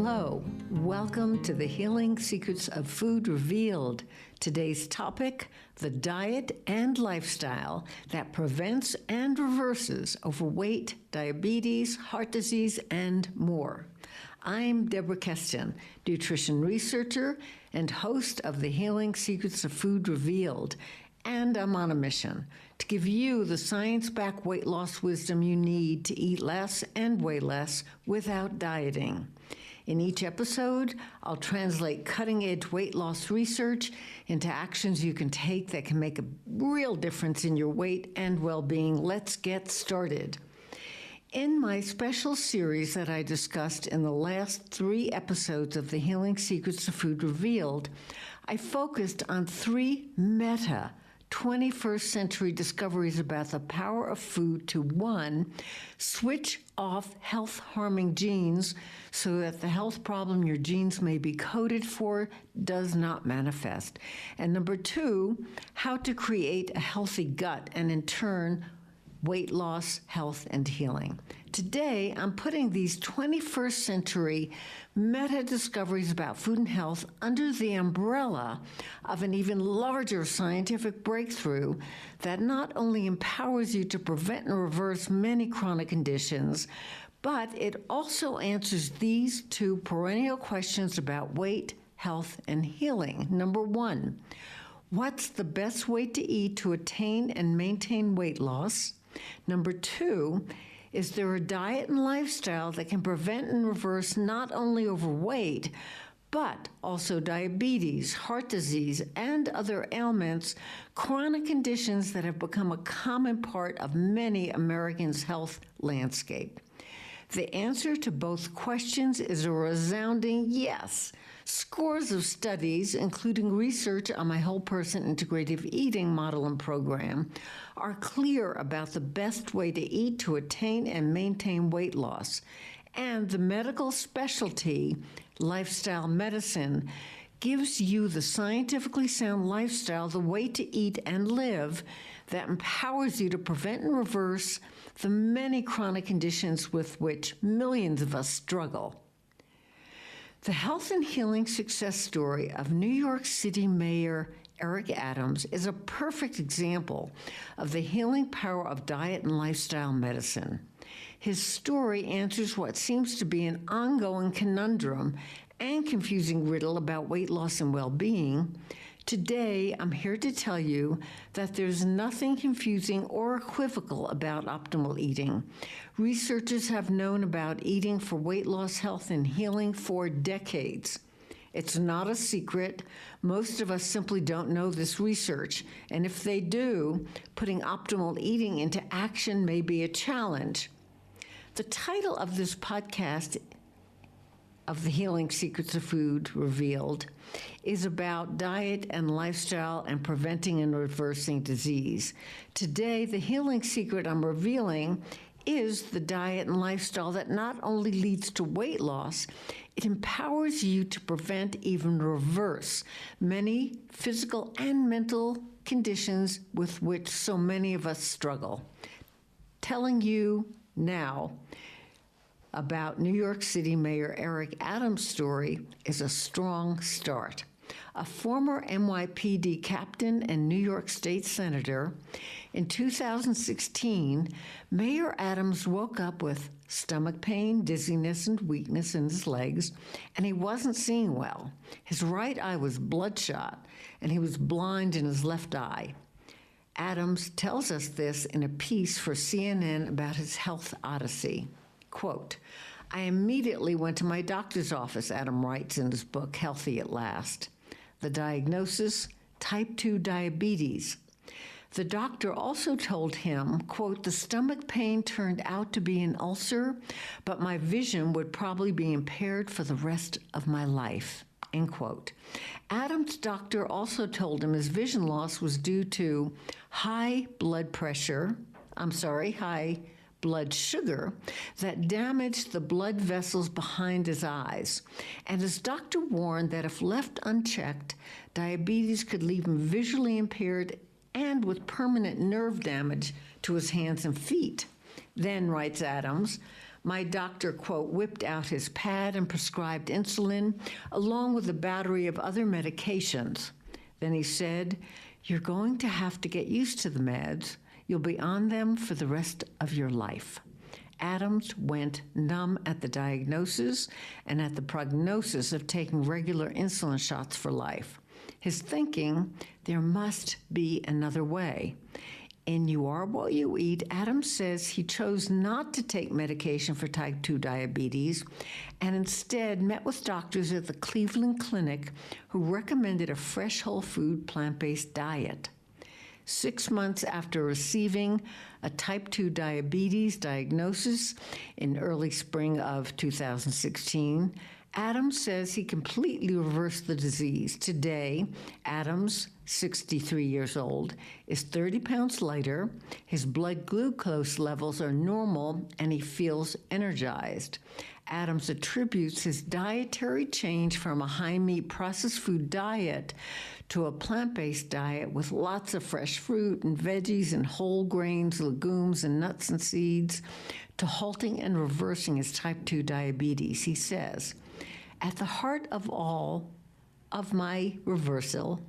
Hello, welcome to the Healing Secrets of Food Revealed. Today's topic, the diet and lifestyle that prevents and reverses overweight, diabetes, heart disease, and more. I'm Deborah Keston, nutrition researcher and host of the Healing Secrets of Food Revealed, and I'm on a mission to give you the science-backed weight loss wisdom you need to eat less and weigh less without dieting. In each episode, I'll translate cutting-edge weight loss research into actions you can take that can make a real difference in your weight and well-being. Let's get started. In my special series that I discussed in the last 3 episodes of the Healing Secrets of Food Revealed, I focused on 3 meta 21st century discoveries about the power of food to 1, switch off health-harming genes so that the health problem your genes may be coded for does not manifest. And number 2, how to create a healthy gut and in turn, weight loss, health, and healing. Today, I'm putting these 21st century meta-discoveries about food and health under the umbrella of an even larger scientific breakthrough that not only empowers you to prevent and reverse many chronic conditions, but it also answers these 2 perennial questions about weight, health, and healing. Number 1, what's the best way to eat to attain and maintain weight loss? Number 2, is there a diet and lifestyle that can prevent and reverse not only overweight, but also diabetes, heart disease, and other ailments, chronic conditions that have become a common part of many Americans' health landscape? The answer to both questions is a resounding yes. Scores of studies, including research on my Whole Person Integrative Eating model and program, are clear about the best way to eat to attain and maintain weight loss. And the medical specialty, lifestyle medicine, gives you the scientifically sound lifestyle, the way to eat and live that empowers you to prevent and reverse the many chronic conditions with which millions of us struggle. The health and healing success story of New York City Mayor Eric Adams is a perfect example of the healing power of diet and lifestyle medicine. His story answers what seems to be an ongoing conundrum and confusing riddle about weight loss and well-being. Today, I'm here to tell you that there's nothing confusing or equivocal about optimal eating. Researchers have known about eating for weight loss, health, and healing for decades. It's not a secret. Most of us simply don't know this research, and if they do, putting optimal eating into action may be a challenge. The title of this podcast of the Healing Secrets of Food Revealed is about diet and lifestyle and preventing and reversing disease. Today, the healing secret I'm revealing is the diet and lifestyle that not only leads to weight loss, it empowers you to prevent, even reverse, many physical and mental conditions with which so many of us struggle. Telling you now about New York City Mayor Eric Adams' story is a strong start. A former NYPD captain and New York State Senator, in 2016, Mayor Adams woke up with stomach pain, dizziness, and weakness in his legs, and he wasn't seeing well. His right eye was bloodshot, and he was blind in his left eye. Adams tells us this in a piece for CNN about his health odyssey. Quote, I immediately went to my doctor's office, Adam writes in his book, Healthy at Last. The diagnosis, type 2 diabetes. The doctor also told him, quote, the stomach pain turned out to be an ulcer, but my vision would probably be impaired for the rest of my life, end quote. Adam's doctor also told him his vision loss was due to high blood sugar that damaged the blood vessels behind his eyes. And his doctor warned that if left unchecked, diabetes could leave him visually impaired and with permanent nerve damage to his hands and feet. Then, writes Adams, My doctor, quote, whipped out his pad and prescribed insulin, along with a battery of other medications. Then he said, "You're going to have to get used to the meds. You'll be on them for the rest of your life." Adams went numb at the diagnosis and at the prognosis of taking regular insulin shots for life. His thinking, there must be another way. In You Are What You Eat, Adams says he chose not to take medication for type 2 diabetes and instead met with doctors at the Cleveland Clinic who recommended a fresh whole food plant-based diet. 6 months after receiving a type 2 diabetes diagnosis in early spring of 2016, Adams says he completely reversed the disease. Today, Adams, 63 years old, is 30 pounds lighter, his blood glucose levels are normal, and he feels energized. Adams attributes his dietary change from a high-meat processed food diet to a plant-based diet with lots of fresh fruit and veggies and whole grains, legumes, and nuts and seeds to halting and reversing his type 2 diabetes. He says, "At the heart of all of my reversal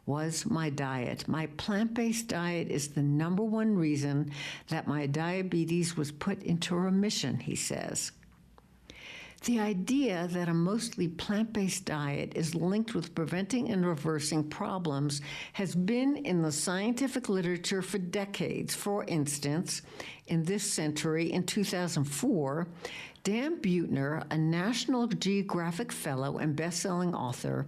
was my diet. My plant-based diet is the number one reason that my diabetes was put into remission," he says. The idea that a mostly plant-based diet is linked with preventing and reversing problems has been in the scientific literature for decades. For instance, in this century, in 2004, Dan Buettner, a National Geographic Fellow and best-selling author,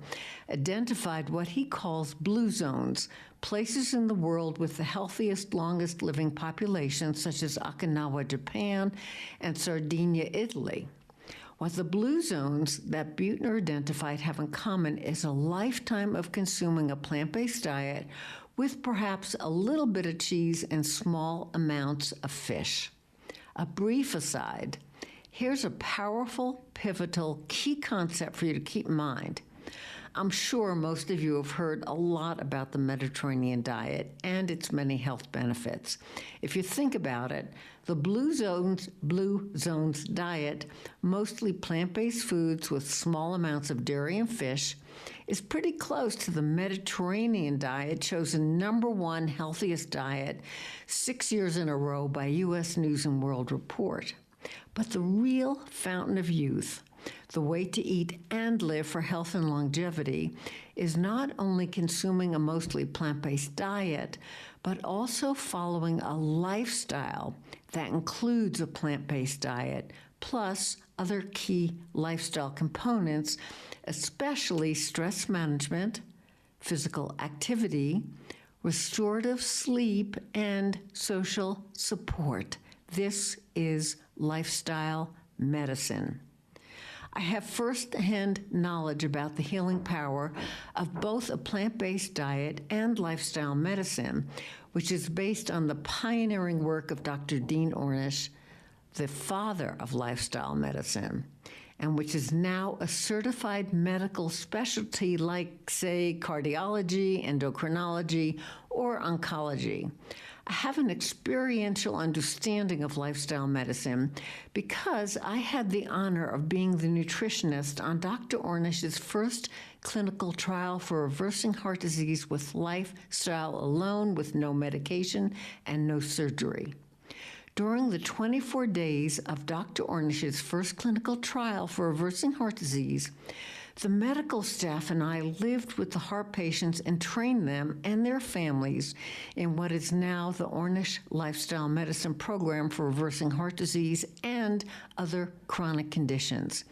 identified what he calls blue zones, places in the world with the healthiest, longest living populations, such as Okinawa, Japan, and Sardinia, Italy. What the blue zones that Buettner identified have in common is a lifetime of consuming a plant-based diet with perhaps a little bit of cheese and small amounts of fish. A brief aside, here's a powerful, pivotal, key concept for you to keep in mind. I'm sure most of you have heard a lot about the Mediterranean diet and its many health benefits. If you think about it, the Blue Zones diet, mostly plant-based foods with small amounts of dairy and fish, is pretty close to the Mediterranean diet, chosen number one healthiest diet 6 years in a row by U.S. News & World Report. But the real fountain of youth, the way to eat and live for health and longevity, is not only consuming a mostly plant-based diet, but also following a lifestyle that includes a plant-based diet, plus other key lifestyle components, especially stress management, physical activity, restorative sleep, and social support. This is lifestyle medicine. I have first-hand knowledge about the healing power of both a plant-based diet and lifestyle medicine, which is based on the pioneering work of Dr. Dean Ornish, the father of lifestyle medicine, and which is now a certified medical specialty like, say, cardiology, endocrinology, or oncology. I have an experiential understanding of lifestyle medicine because I had the honor of being the nutritionist on Dr. Ornish's first clinical trial for reversing heart disease with lifestyle alone, with no medication and no surgery. During the 24 days of Dr. Ornish's first clinical trial for reversing heart disease, the medical staff and I lived with the heart patients and trained them and their families in what is now the Ornish Lifestyle Medicine Program for reversing heart disease and other chronic conditions.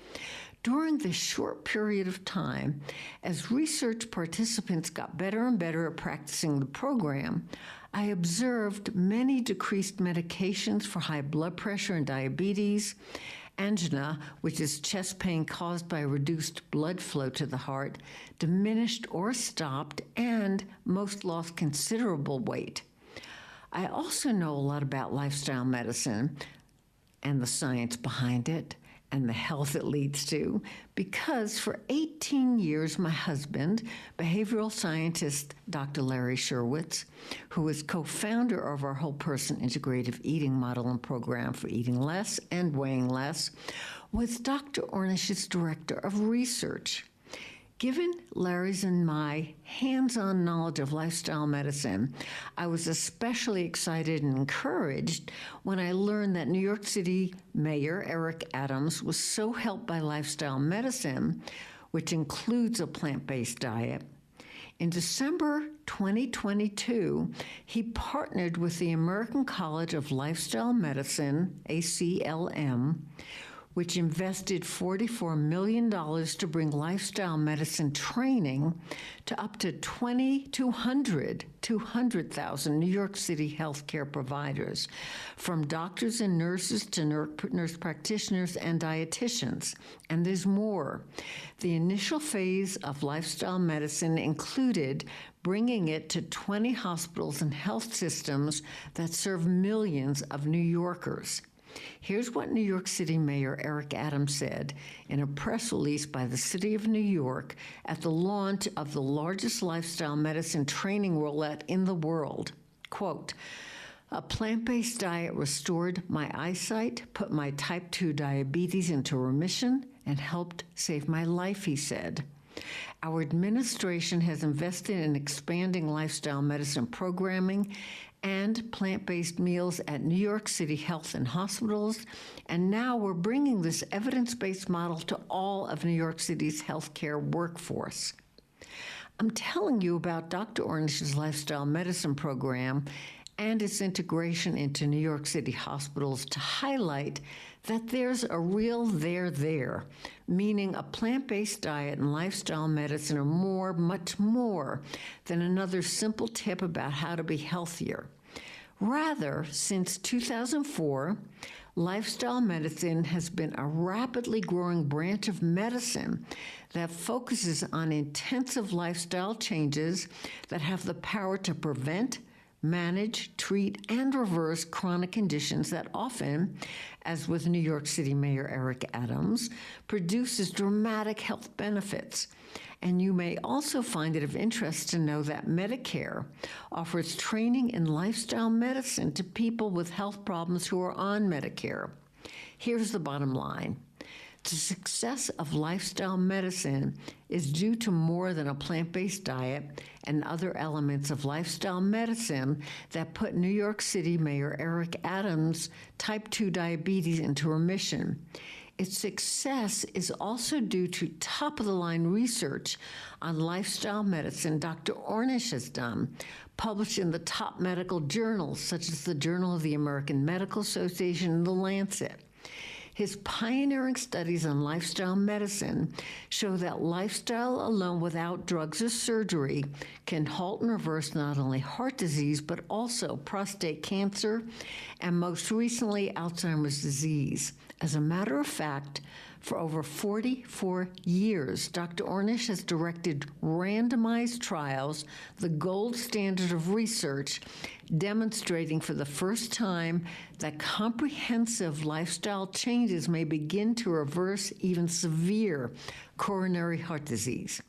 During this short period of time, as research participants got better and better at practicing the program, I observed many decreased medications for high blood pressure and diabetes, angina, which is chest pain caused by reduced blood flow to the heart, diminished or stopped, and most lost considerable weight. I also know a lot about lifestyle medicine and the science behind it, and the health it leads to, because for 18 years, my husband, behavioral scientist Dr. Larry Sherwitz, who is co-founder of our Whole Person Integrative Eating model and program for eating less and weighing less, was Dr. Ornish's director of research. Given Larry's and my hands-on knowledge of lifestyle medicine, I was especially excited and encouraged when I learned that New York City Mayor Eric Adams was so helped by lifestyle medicine, which includes a plant-based diet. In December 2022, he partnered with the American College of Lifestyle Medicine, ACLM, which invested $44 million to bring lifestyle medicine training to up to 200,000 New York City healthcare providers, from doctors and nurses to nurse practitioners and dietitians. And there's more. The initial phase of lifestyle medicine included bringing it to 20 hospitals and health systems that serve millions of New Yorkers. Here's what New York City Mayor Eric Adams said in a press release by the City of New York at the launch of the largest lifestyle medicine training rollout in the world. Quote, "A plant-based diet restored my eyesight, put my type 2 diabetes into remission, and helped save my life," he said. Our administration has invested in expanding lifestyle medicine programming and plant-based meals at New York City health and hospitals, and now we're bringing this evidence-based model to all of New York City's healthcare workforce. I'm telling you about Dr. Ornish's lifestyle medicine program and its integration into New York City hospitals to highlight that there's a real there, meaning a plant-based diet and lifestyle medicine are more, much more than another simple tip about how to be healthier. Rather, since 2004, lifestyle medicine has been a rapidly growing branch of medicine that focuses on intensive lifestyle changes that have the power to prevent, manage, treat, and reverse chronic conditions that often, as with New York City Mayor Eric Adams, produces dramatic health benefits. And you may also find it of interest to know that Medicare offers training in lifestyle medicine to people with health problems who are on Medicare. Here's the bottom line. The success of lifestyle medicine is due to more than a plant-based diet and other elements of lifestyle medicine that put New York City Mayor Eric Adams' type 2 diabetes into remission. Its success is also due to top-of-the-line research on lifestyle medicine Dr. Ornish has done, published in the top medical journals such as the Journal of the American Medical Association and The Lancet. His pioneering studies on lifestyle medicine show that lifestyle alone without drugs or surgery can halt and reverse not only heart disease, but also prostate cancer and most recently Alzheimer's disease. As a matter of fact, for over 44 years, Dr. Ornish has directed randomized trials, the gold standard of research, demonstrating for the first time that comprehensive lifestyle changes may begin to reverse even severe coronary heart disease.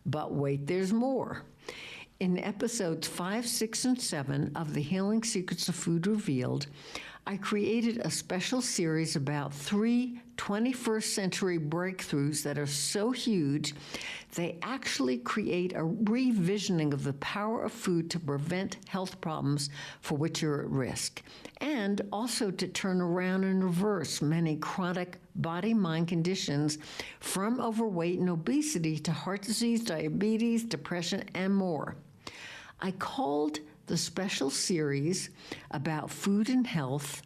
But wait, there's more. In episodes 5, 6, and 7 of The Healing Secrets of Food Revealed, I created a special series about 3 21st century breakthroughs that are so huge, they actually create a revisioning of the power of food to prevent health problems for which you're at risk, and also to turn around and reverse many chronic body-mind conditions from overweight and obesity to heart disease, diabetes, depression, and more. I called the special series about food and health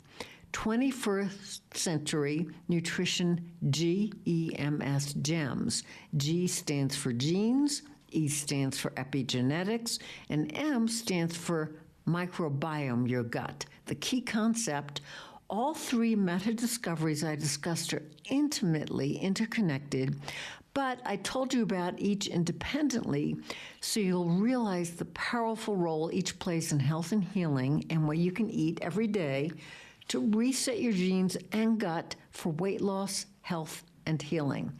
21st Century Nutrition GEMS, GEMS. G stands for genes, E stands for epigenetics, and M stands for microbiome, your gut. The key concept, all 3 meta-discoveries I discussed are intimately interconnected, but I told you about each independently so you'll realize the powerful role each plays in health and healing and what you can eat every day to reset your genes and gut for weight loss, health, and healing.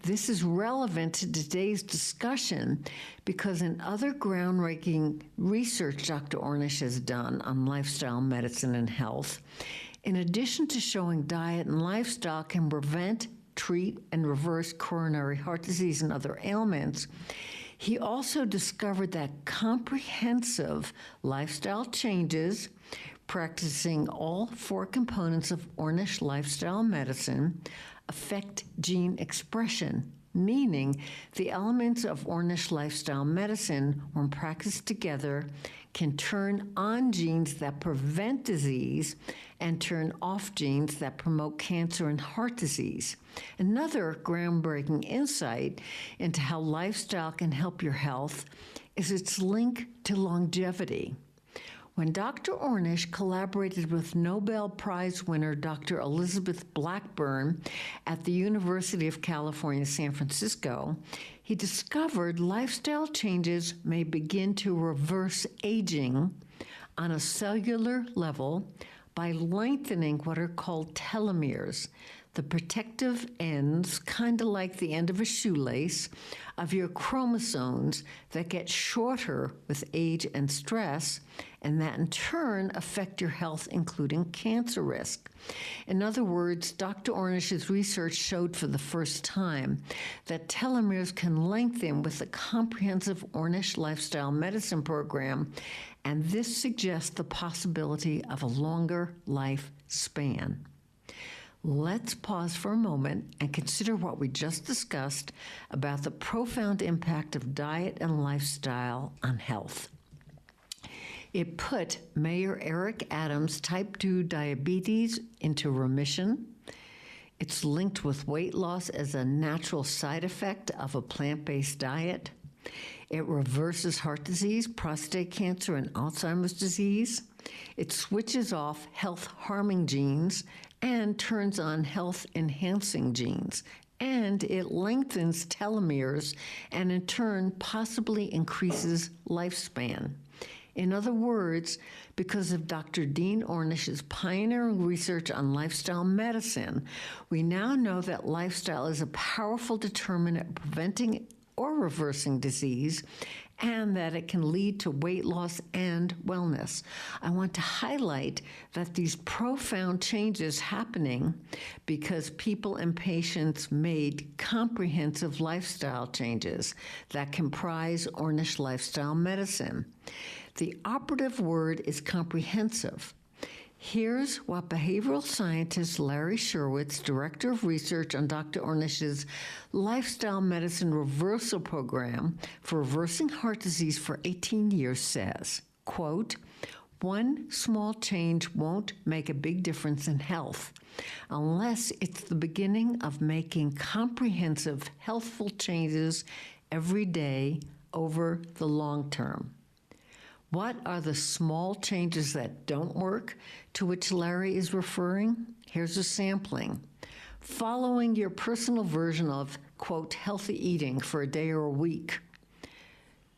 This is relevant to today's discussion because in other groundbreaking research Dr. Ornish has done on lifestyle medicine and health, in addition to showing diet and lifestyle can prevent, treat, and reverse coronary heart disease and other ailments, he also discovered that comprehensive lifestyle changes, practicing all 4 components of Ornish lifestyle medicine, affect gene expression, meaning the elements of Ornish lifestyle medicine, when practiced together, can turn on genes that prevent disease and turn off genes that promote cancer and heart disease. Another groundbreaking insight into how lifestyle can help your health is its link to longevity. When Dr. Ornish collaborated with Nobel Prize winner Dr. Elizabeth Blackburn at the University of California, San Francisco, he discovered lifestyle changes may begin to reverse aging on a cellular level by lengthening what are called telomeres, the protective ends, kind of like the end of a shoelace, of your chromosomes that get shorter with age and stress, and that in turn affect your health, including cancer risk. In other words, Dr. Ornish's research showed for the first time that telomeres can lengthen with a comprehensive Ornish lifestyle medicine program, and this suggests the possibility of a longer lifespan. Let's pause for a moment and consider what we just discussed about the profound impact of diet and lifestyle on health. It put Mayor Eric Adams' type 2 diabetes into remission. It's linked with weight loss as a natural side effect of a plant-based diet. It reverses heart disease, prostate cancer, and Alzheimer's disease. It switches off health-harming genes and turns on health-enhancing genes. And it lengthens telomeres and in turn possibly increases lifespan. In other words, because of Dr. Dean Ornish's pioneering research on lifestyle medicine, we now know that lifestyle is a powerful determinant of preventing or reversing disease, and that it can lead to weight loss and wellness. I want to highlight that these profound changes happening because people and patients made comprehensive lifestyle changes that comprise Ornish lifestyle medicine. The operative word is comprehensive. Here's what behavioral scientist Larry Sherwitz, director of research on Dr. Ornish's lifestyle medicine reversal program for reversing heart disease for 18 years says, quote, "One small change won't make a big difference in health unless it's the beginning of making comprehensive, healthful changes every day over the long term." What are the small changes that don't work to which Larry is referring? Here's a sampling. Following your personal version of, quote, healthy eating for a day or a week.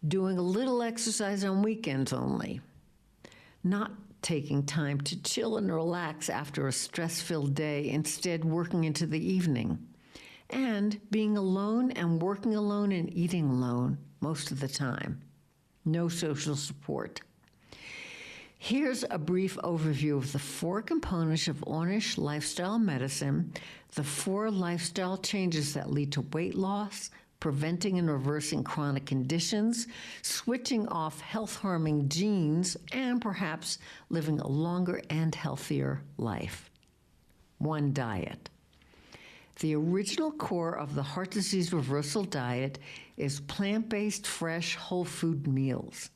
Doing a little exercise on weekends only. Not taking time to chill and relax after a stress-filled day, instead working into the evening. And being alone and working alone and eating alone most of the time. No social support. Here's a brief overview of the 4 components of Ornish lifestyle medicine, the 4 lifestyle changes that lead to weight loss, preventing and reversing chronic conditions, switching off health-harming genes, and perhaps living a longer and healthier life. 1, diet. The original core of the heart disease reversal diet is plant-based, fresh, whole food meals.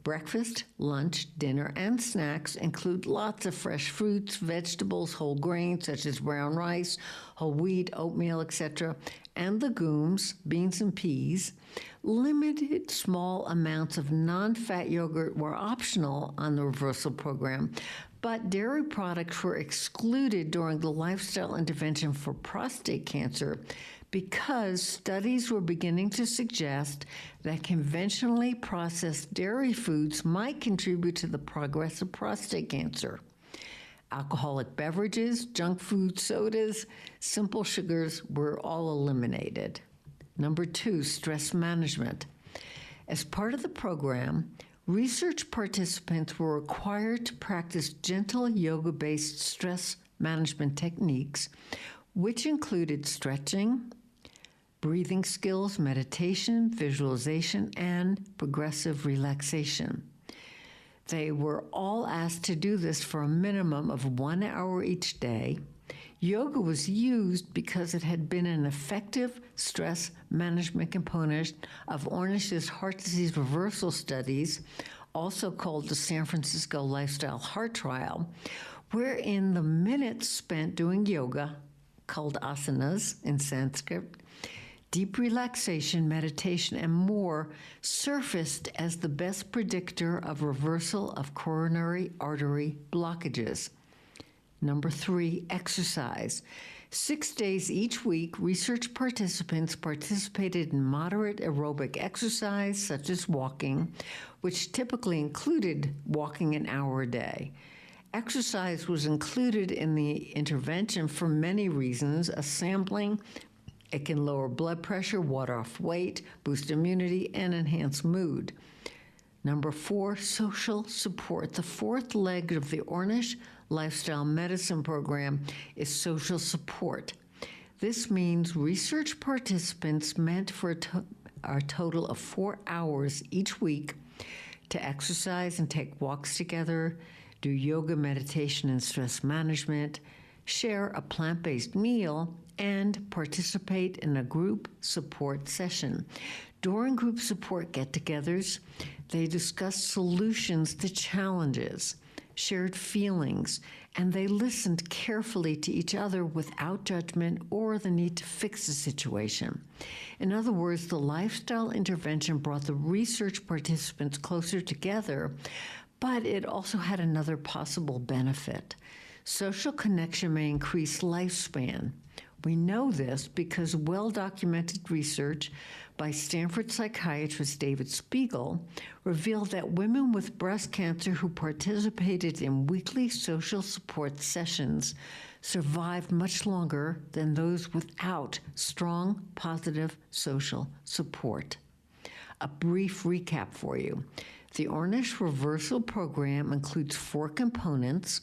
Breakfast, lunch, dinner, and snacks include lots of fresh fruits, vegetables, whole grains such as brown rice, whole wheat, oatmeal, etc., and legumes, beans and peas. Limited small amounts of non-fat yogurt were optional on the reversal program, but dairy products were excluded during the lifestyle intervention for prostate cancer because studies were beginning to suggest that conventionally processed dairy foods might contribute to the progress of prostate cancer. Alcoholic beverages, junk food, sodas, simple sugars were all eliminated. Number 2, stress management. As part of the program, research participants were required to practice gentle yoga-based stress management techniques, which included stretching, breathing skills, meditation, visualization, and progressive relaxation. They were all asked to do this for a minimum of 1 hour each day. Yoga was used because it had been an effective stress management component of Ornish's heart disease reversal studies, also called the San Francisco Lifestyle Heart Trial, wherein the minutes spent doing yoga, called asanas in Sanskrit, deep relaxation, meditation, and more surfaced as the best predictor of reversal of coronary artery blockages. Number 3, exercise. 6 days each week, research participants participated in moderate aerobic exercise, such as walking, which typically included walking an hour a day. Exercise was included in the intervention for many reasons. A sampling, it can lower blood pressure, ward off weight, boost immunity, and enhance mood. Number 4, social support. The fourth leg of the Ornish Lifestyle Medicine Program is social support. This means research participants meant for a total of 4 hours each week to exercise and take walks together, do yoga, meditation, and stress management, share a plant-based meal, and participate in a group support session. During group support get-togethers, they discussed solutions to challenges, shared feelings, and they listened carefully to each other without judgment or the need to fix the situation. In other words, the lifestyle intervention brought the research participants closer together, but it also had another possible benefit. Social connection may increase lifespan. We know this because well-documented research by Stanford psychiatrist David Spiegel revealed that women with breast cancer who participated in weekly social support sessions survived much longer than those without strong, positive social support. A brief recap for you. The Ornish Reversal Program includes 4 components: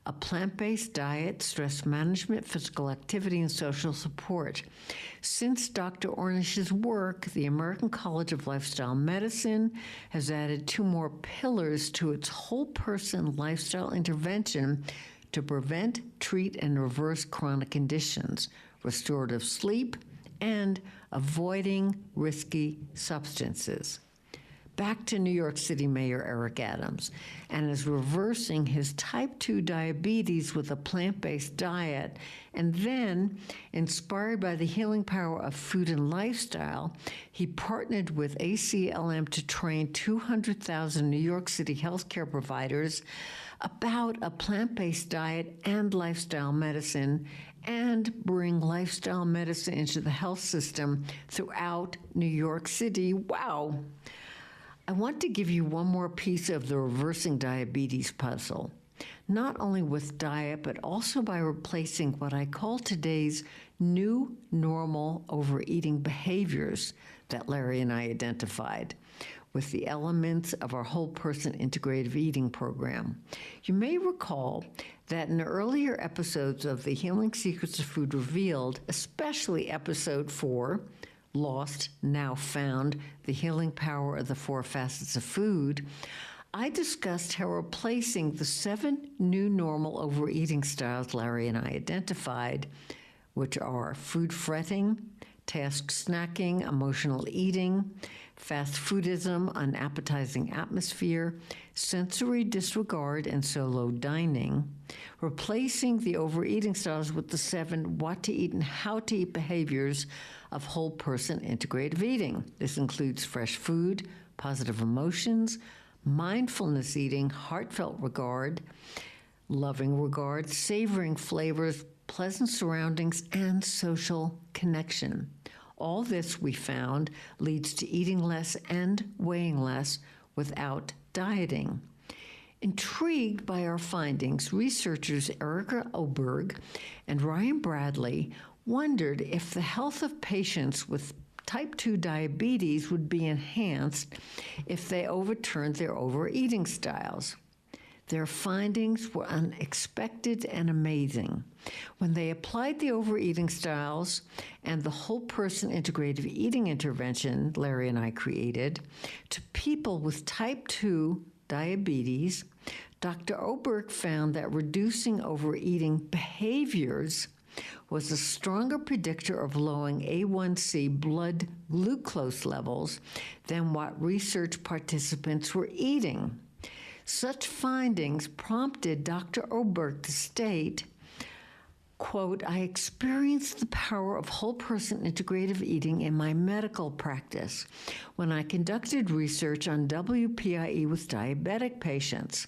a plant-based diet, stress management, physical activity, and social support. Since Dr. Ornish's work, the American College of Lifestyle Medicine has added 2 more pillars to its whole person lifestyle intervention to prevent, treat, and reverse chronic conditions, restorative sleep, and avoiding risky substances. Back to New York City Mayor Eric Adams, and is reversing his type 2 diabetes with a plant-based diet, and then, inspired by the healing power of food and lifestyle, he partnered with ACLM to train 200,000 New York City healthcare providers about a plant-based diet and lifestyle medicine, and bring lifestyle medicine into the health system throughout New York City. Wow! I want to give you one more piece of the reversing diabetes puzzle, not only with diet, but also by replacing what I call today's new normal overeating behaviors that Larry and I identified with the elements of our Whole Person Integrative Eating program. You may recall that in earlier episodes of the Healing Secrets of Food Revealed, especially episode 4, Lost, Now Found, The Healing Power of the 4 Facets of Food, I discussed how replacing the 7 new normal overeating styles Larry and I identified, which are food fretting, task snacking, emotional eating, fast foodism, unappetizing atmosphere, sensory disregard, and solo dining, replacing the overeating styles with the 7 what to eat and how to eat behaviors of whole person integrative eating. This includes fresh food, positive emotions, mindfulness eating, heartfelt regard, loving regard, savoring flavors, pleasant surroundings, and social connection. All this, we found, leads to eating less and weighing less without dieting. Intrigued by our findings, researchers Erica Oberg and Ryan Bradley wondered if the health of patients with type 2 diabetes would be enhanced if they overturned their overeating styles. Their findings were unexpected and amazing. When they applied the overeating styles and the whole person integrative eating intervention Larry and I created to people with type 2 diabetes, Dr. Oberg found that reducing overeating behaviors was a stronger predictor of lowering A1C blood glucose levels than what research participants were eating. Such findings prompted Dr. Oberg to state, quote, "I experienced the power of whole person integrative eating in my medical practice when I conducted research on WPIE with diabetic patients.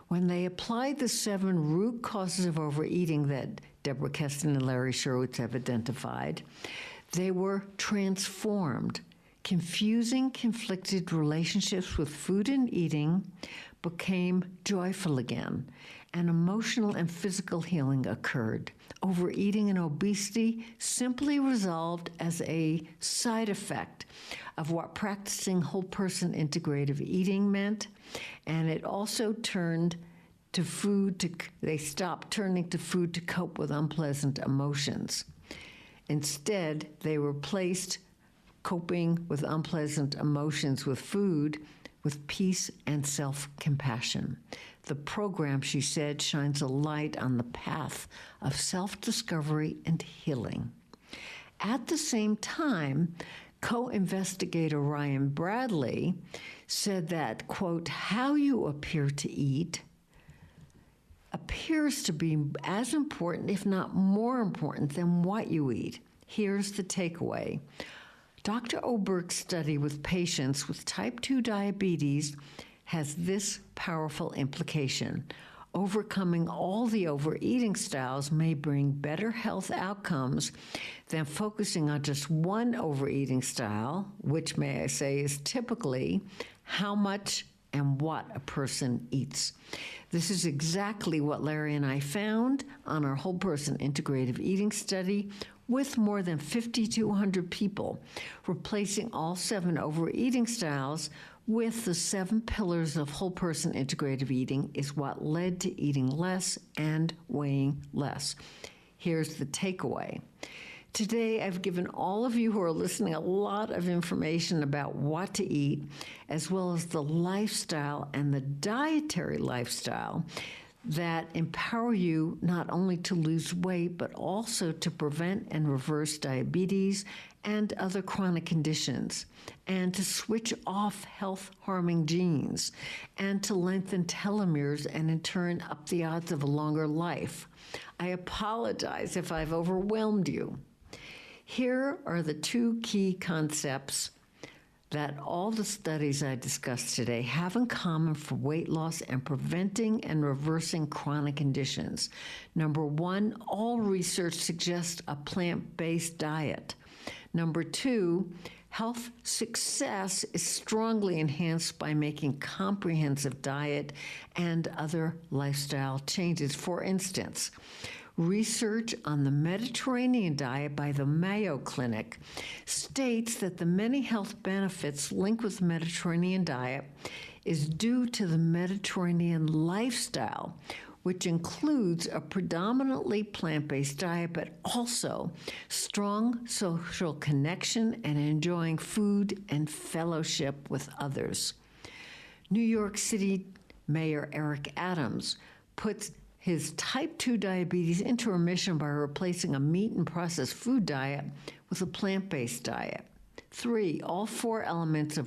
When they applied the 7 root causes of overeating that Deborah Keston and Larry Sherwitz have identified, they were transformed. Confusing, conflicted relationships with food and eating became joyful again, and emotional and physical healing occurred. Overeating and obesity simply resolved as a side effect of what practicing whole person integrative eating meant, and it also turned to food they stopped turning to food to cope with unpleasant emotions. Instead, they replaced coping with unpleasant emotions with food with peace and self-compassion. The program," she said, "shines a light on the path of self-discovery and healing." At the same time, co-investigator Ryan Bradley said that, quote, "how you appear to eat appears to be as important, if not more important, than what you eat. Here's the takeaway. Dr. Oberg's study with patients with type 2 diabetes has this powerful implication. Overcoming all the overeating styles may bring better health outcomes than focusing on just one overeating style, which, may I say, is typically how much and what a person eats. This is exactly what Larry and I found on our whole person integrative eating study with more than 5,200 people, replacing all 7 overeating styles with the 7 pillars of whole person integrative eating is what led to eating less and weighing less. Here's the takeaway. Today, I've given all of you who are listening a lot of information about what to eat, as well as the lifestyle and the dietary lifestyle that empower you not only to lose weight, but also to prevent and reverse diabetes and other chronic conditions, and to switch off health-harming genes, and to lengthen telomeres and in turn up the odds of a longer life. I apologize if I've overwhelmed you. Here are the 2 key concepts that all the studies I discussed today have in common for weight loss and preventing and reversing chronic conditions. Number 1, all research suggests a plant-based diet. Number 2, health success is strongly enhanced by making comprehensive diet and other lifestyle changes. For instance, research on the Mediterranean diet by the Mayo Clinic states that the many health benefits linked with the Mediterranean diet is due to the Mediterranean lifestyle, which includes a predominantly plant-based diet, but also strong social connection and enjoying food and fellowship with others. New York City Mayor Eric Adams puts his type 2 diabetes into remission by replacing a meat and processed food diet with a plant-based diet. 3, all 4 elements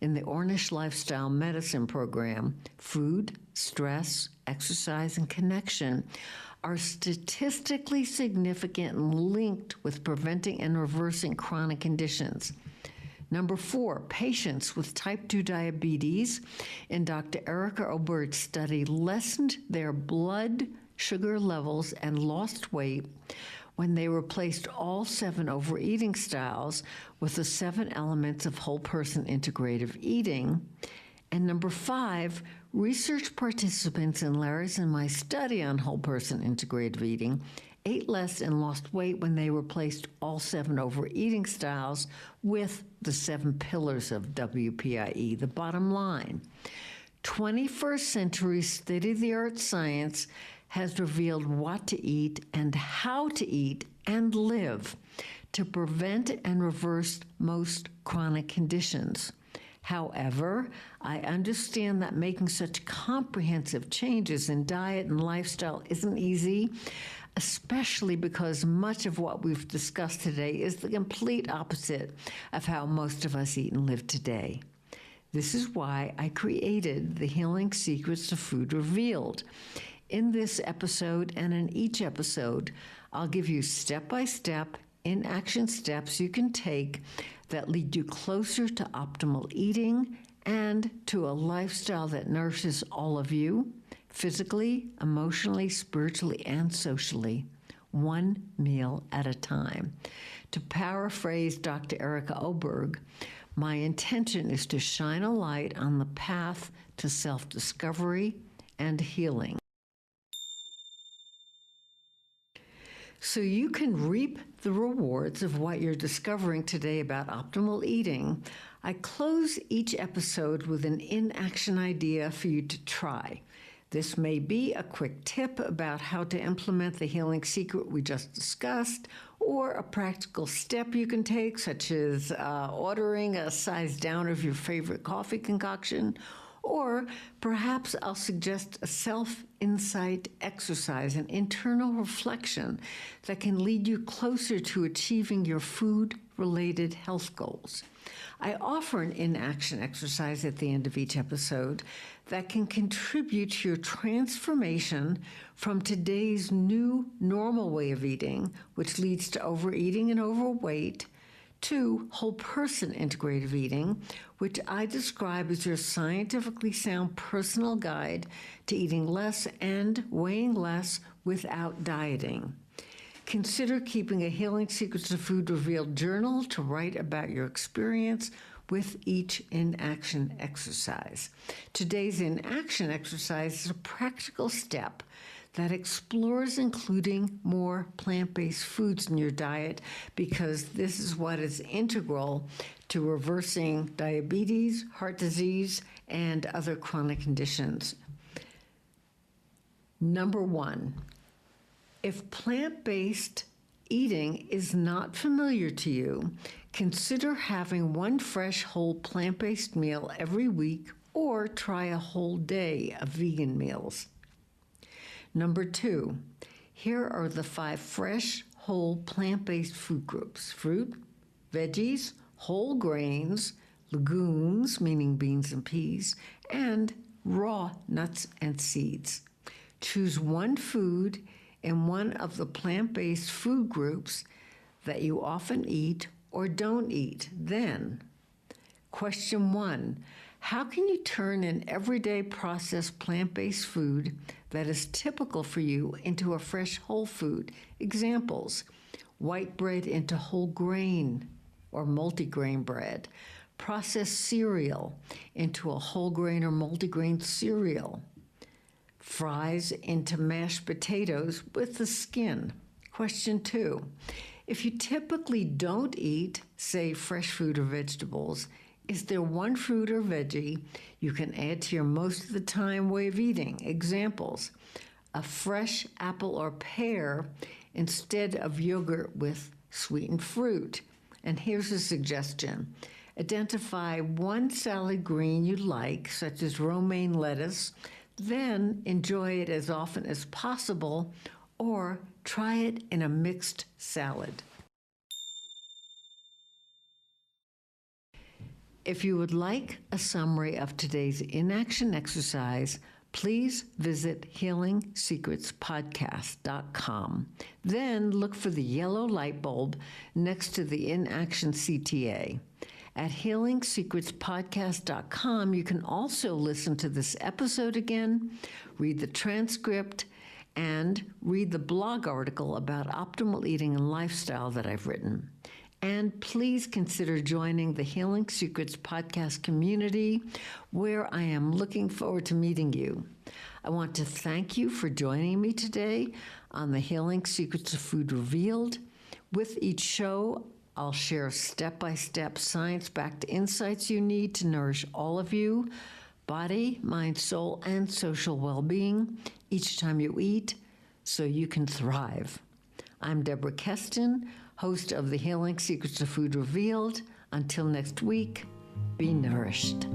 in the Ornish Lifestyle Medicine Program, food, stress, exercise, and connection, are statistically significant and linked with preventing and reversing chronic conditions. Number 4, patients with type 2 diabetes in Dr. Erica Oberg's study lessened their blood sugar levels and lost weight when they replaced all 7 overeating styles with the 7 elements of whole person integrative eating. And number 5, Research participants in Larry's and my study on whole person integrative eating ate less and lost weight when they replaced all 7 overeating styles with the 7 pillars of WPIE. The bottom line, 21st century state-of-the-art science has revealed what to eat and how to eat and live to prevent and reverse most chronic conditions. However, I understand that making such comprehensive changes in diet and lifestyle isn't easy, especially because much of what we've discussed today is the complete opposite of how most of us eat and live today. This is why I created the Healing Secrets of Food Revealed. In this episode and in each episode, I'll give you step-by-step in-action steps you can take that lead you closer to optimal eating and to a lifestyle that nourishes all of you, physically, emotionally, spiritually, and socially, one meal at a time. To paraphrase Dr. Erica Oberg, my intention is to shine a light on the path to self-discovery and healing, so you can reap the rewards of what you're discovering today about optimal eating. I close each episode with an in-action idea for you to try. This may be a quick tip about how to implement the healing secret we just discussed, or a practical step you can take, such as ordering a size down of your favorite coffee concoction, or perhaps I'll suggest a self-insight exercise, an internal reflection that can lead you closer to achieving your food-related health goals. I offer an in-action exercise at the end of each episode that can contribute to your transformation from today's new normal way of eating, which leads to overeating and overweight, to whole person integrative eating, which I describe as your scientifically sound personal guide to eating less and weighing less without dieting. Consider keeping a Healing Secrets of Food Revealed journal to write about your experience with each in-action exercise. Today's in-action exercise is a practical step that explores including more plant-based foods in your diet, because this is what is integral to reversing diabetes, heart disease, and other chronic conditions. Number 1, if plant-based eating is not familiar to you, consider having one fresh whole plant-based meal every week, or try a whole day of vegan meals. Number 2, here are the 5 fresh, whole, plant-based food groups: fruit, veggies, whole grains, legumes, meaning beans and peas, and raw nuts and seeds. Choose one food in one of the plant-based food groups that you often eat or don't eat. Then, question 1, how can you turn an everyday processed plant-based food that is typical for you into a fresh whole food? Examples: white bread into whole grain or multigrain bread, processed cereal into a whole grain or multigrain cereal, fries into mashed potatoes with the skin. Question 2, if you typically don't eat, say, fresh fruit or vegetables, is there one fruit or veggie you can add to your most of the time way of eating? Examples: a fresh apple or pear instead of yogurt with sweetened fruit. And here's a suggestion: identify one salad green you like, such as romaine lettuce, then enjoy it as often as possible, or try it in a mixed salad. If you would like a summary of today's in-action exercise, please visit healingsecretspodcast.com. Then look for the yellow light bulb next to the in-action CTA. At healingsecretspodcast.com, you can also listen to this episode again, read the transcript, and read the blog article about optimal eating and lifestyle that I've written. And please consider joining the Healing Secrets podcast community, where I am looking forward to meeting you. I want to thank you for joining me today on the Healing Secrets of Food Revealed. With each show, I'll share step-by-step science-backed insights you need to nourish all of you, body, mind, soul, and social well-being each time you eat, so you can thrive. I'm Deborah Keston, host of the Healing Secrets of Food Revealed. Until next week, be nourished.